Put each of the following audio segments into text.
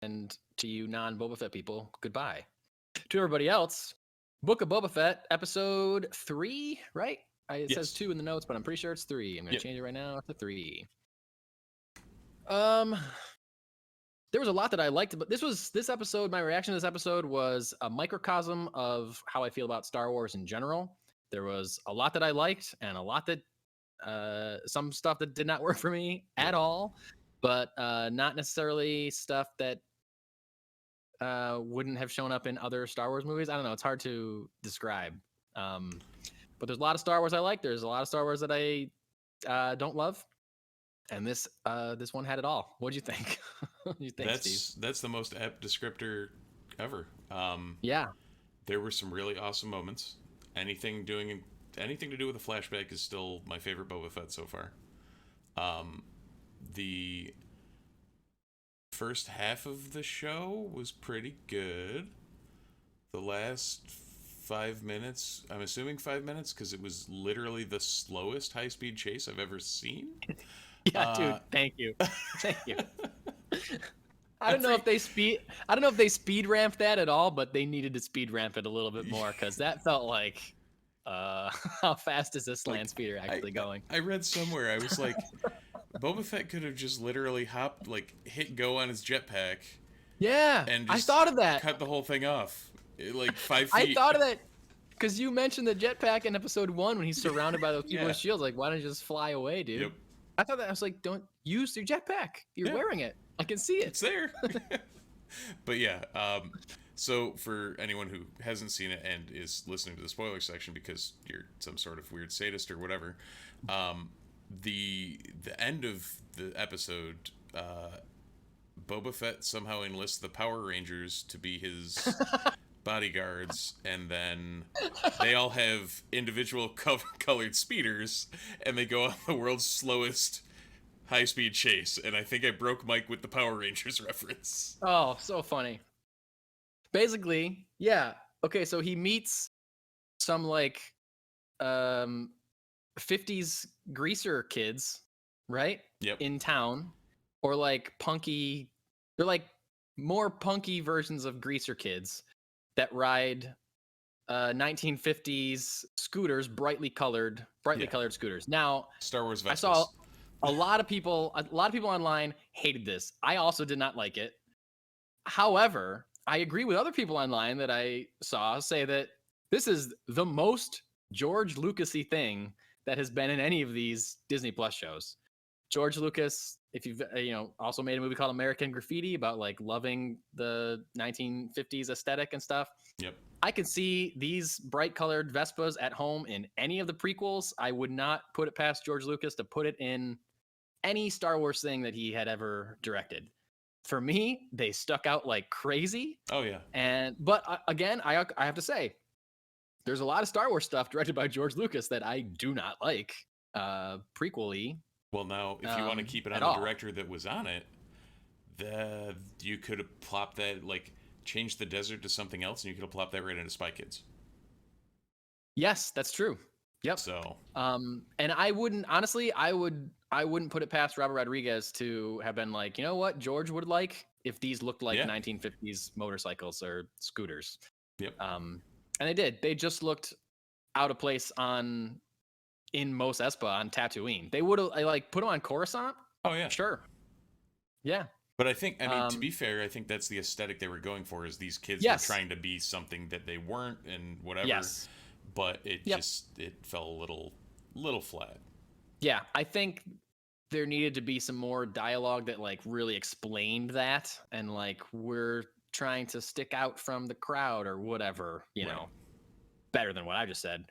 And to you non-Boba Fett people, goodbye. To everybody else, Book of Boba Fett, episode 3, right? It says 2 in the notes, but I'm pretty sure it's 3. I'm going to change it right now to 3. There was a lot that I liked, but this episode, my reaction to this episode was a microcosm of how I feel about Star Wars in general. There was a lot that I liked and a lot that some stuff that did not work for me at all, but not necessarily stuff that wouldn't have shown up in other Star Wars movies. I don't know. It's hard to describe. But there's a lot of Star Wars I like. There's a lot of Star Wars that I don't love. And this one had it all. What'd you think? What'd you think, Steve? That's the most apt descriptor ever. Yeah. There were some really awesome moments. Anything to do with a flashback is still my favorite Boba Fett so far. The first half of the show was pretty good. The last 5 minutes, I'm assuming 5 minutes, because it was literally the slowest high-speed chase I've ever seen. Yeah, dude. Thank you. Thank you. I don't know if they speed ramped that at all, but they needed to speed ramp it a little bit more because that felt like, how fast is this land speeder actually going? I read somewhere, I was like, Boba Fett could have just literally hit go on his jetpack. Yeah, and I thought of that. Cut the whole thing off, like 5 feet. I thought of that because you mentioned the jetpack in episode 1 when he's surrounded by those people with shields. Like, why don't you just fly away, dude? Yep. I thought that. I was like, don't use your jetpack. You're wearing it. I can see it. It's there. But yeah, so for anyone who hasn't seen it and is listening to the spoiler section because you're some sort of weird sadist or whatever, the end of the episode, Boba Fett somehow enlists the Power Rangers to be his bodyguards, and then they all have individual colored speeders, and they go on the world's slowest high-speed chase. And I think I broke Mike with the Power Rangers reference. Oh, so funny. Basically, yeah. Okay, so he meets some 50s greaser kids, right? Yep. In town, or punky. They're more punky versions of greaser kids that ride 1950s scooters, brightly colored scooters. Now, Star Wars Vespas. I saw a lot of people online hated this. I also did not like it. However, I agree with other people online that I saw say that this is the most George Lucas-y thing that has been in any of these Disney Plus shows. George Lucas, if you've also made a movie called American Graffiti about loving the 1950s aesthetic and stuff. Yep. I could see these bright colored Vespas at home in any of the prequels. I would not put it past George Lucas to put it in any Star Wars thing that he had ever directed. For me, they stuck out like crazy. Oh yeah. But again, I have to say, there's a lot of Star Wars stuff directed by George Lucas that I do not like. Prequel-y. Well, now, if you want to keep it on the director that was on it, you could have plopped that, changed the desert to something else, and you could have plopped that right into Spy Kids. Yes, that's true. Yep. So. And I wouldn't put it past Robert Rodriguez to have been like, you know what George would like if these looked like 1950s motorcycles or scooters. Yep. And they did. They just looked out of place in Mos Espa on Tatooine. They would have put them on Coruscant. Oh yeah, sure. Yeah, but I mean, to be fair, I think that's the aesthetic they were going for. Is these kids were trying to be something that they weren't and whatever. Yes. But it fell a little flat. Yeah, I think there needed to be some more dialogue that really explained that, and we're trying to stick out from the crowd or whatever. You know, better than what I just said.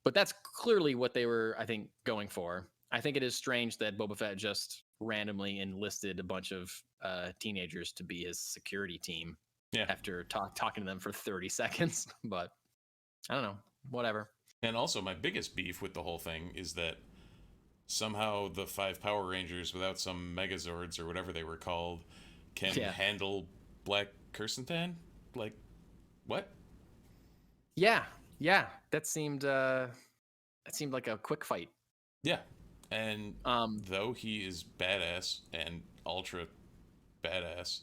But that's clearly what they were, I think, going for. I think it is strange that Boba Fett just randomly enlisted a bunch of teenagers to be his security team after talking to them for 30 seconds. But I don't know, whatever. And also, my biggest beef with the whole thing is that somehow the 5 Power Rangers, without some Megazords or whatever they were called, can handle Black Kirstentan? What? Yeah. Yeah, that seemed like a quick fight. Yeah, and though he is badass and ultra badass.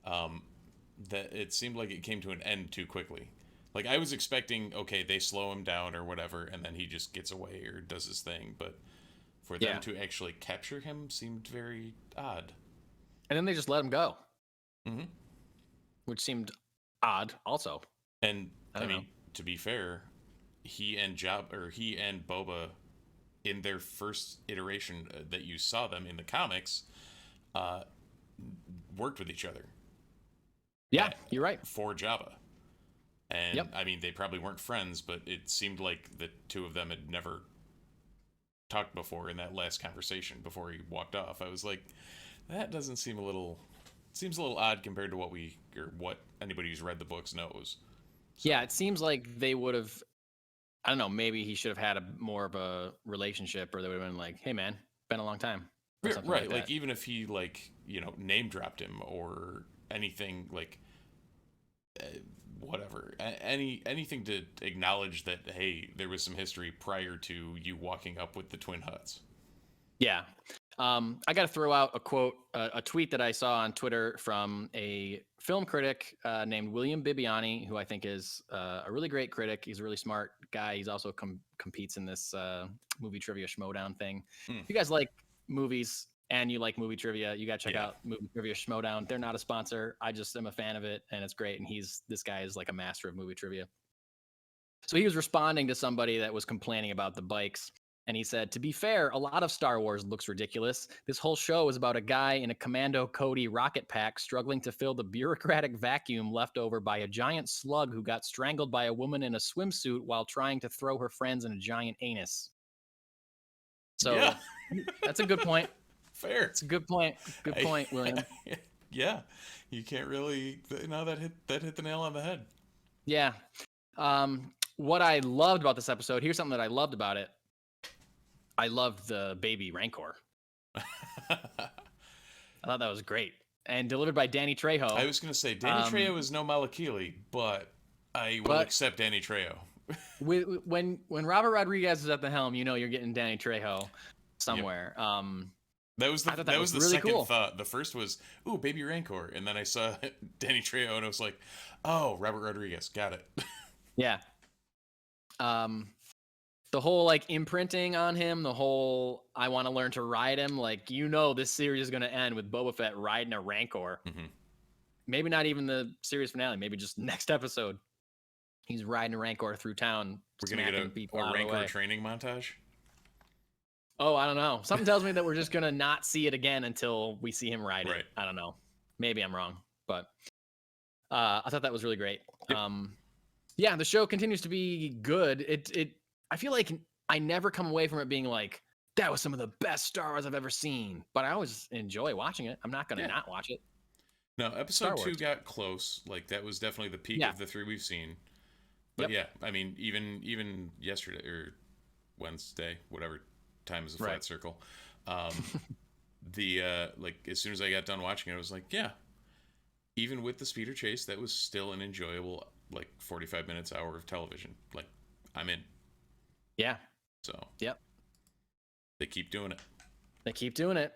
That it seemed like it came to an end too quickly. Like, I was expecting, okay, they slow him down or whatever, and then he just gets away or does his thing. But for them to actually capture him seemed very odd. And then they just let him go. Mm-hmm. Which seemed odd also. And, I mean, to be fair, he and Boba, in their first iteration that you saw them in the comics, worked with each other. Yeah, you're right. For Jabba. And, I mean, they probably weren't friends, but it seemed like the two of them had never talked before in that last conversation before he walked off. I was like, that doesn't seem seems a little odd compared to what anybody who's read the books knows. So. Yeah, it seems like they would have, I don't know, maybe he should have had more of a relationship, or they would have been like, hey man, been a long time. Right, like even if he name dropped him or anything, like whatever, anything to acknowledge that, hey, there was some history prior to you walking up with the twin Hutts. Yeah. I got to throw out a quote, a tweet that I saw on Twitter from a film critic named William Bibbiani, who I think is a really great critic. He's a really smart guy. He's also competes in this movie trivia schmodown thing. If you guys like movies and you like movie trivia, you got to check out Movie Trivia Schmodown. They're not a sponsor. I just am a fan of it, and it's great. And this guy is like a master of movie trivia. So he was responding to somebody that was complaining about the bikes. And he said, to be fair, a lot of Star Wars looks ridiculous. This whole show is about a guy in a Commando Cody rocket pack struggling to fill the bureaucratic vacuum left over by a giant slug who got strangled by a woman in a swimsuit while trying to throw her friends in a giant anus. So that's a good point. Fair. It's a good point. Good point, William. Yeah. You can't really, that hit the nail on the head. Yeah. What I loved about this episode, here's something that I loved about it. I loved the baby Rancor. I thought that was great. And delivered by Danny Trejo. I was going to say, Danny Trejo is no Malakili, but I will accept Danny Trejo. when Robert Rodriguez is at the helm, you're getting Danny Trejo somewhere. Yep. That was the really second cool thought. The first was, ooh, baby Rancor. And then I saw Danny Trejo and I was like, oh, Robert Rodriguez. Got it. Yeah. The whole imprinting on him, the whole I want to learn to ride him, this series is going to end with Boba Fett riding a Rancor. Mm-hmm. Maybe not even the series finale, maybe just next episode. He's riding a Rancor through town. We're going to get a Rancor training montage? Oh, I don't know. Something tells me that we're just going to not see it again until we see him ride it. I don't know. Maybe I'm wrong, but I thought that was really great. Yep. The show continues to be good. I feel like I never come away from it being like, that was some of the best Star Wars I've ever seen. But I always enjoy watching it. I'm not going to not watch it. No, episode 2 got close. That was definitely the peak of the 3 we've seen. But I mean, even yesterday or Wednesday, whatever time is a flat circle. As soon as I got done watching it, I was like, yeah. Even with the speeder chase, that was still an enjoyable 45 minutes, hour of television. I'm in. Yeah. So. Yep. They keep doing it. They keep doing it.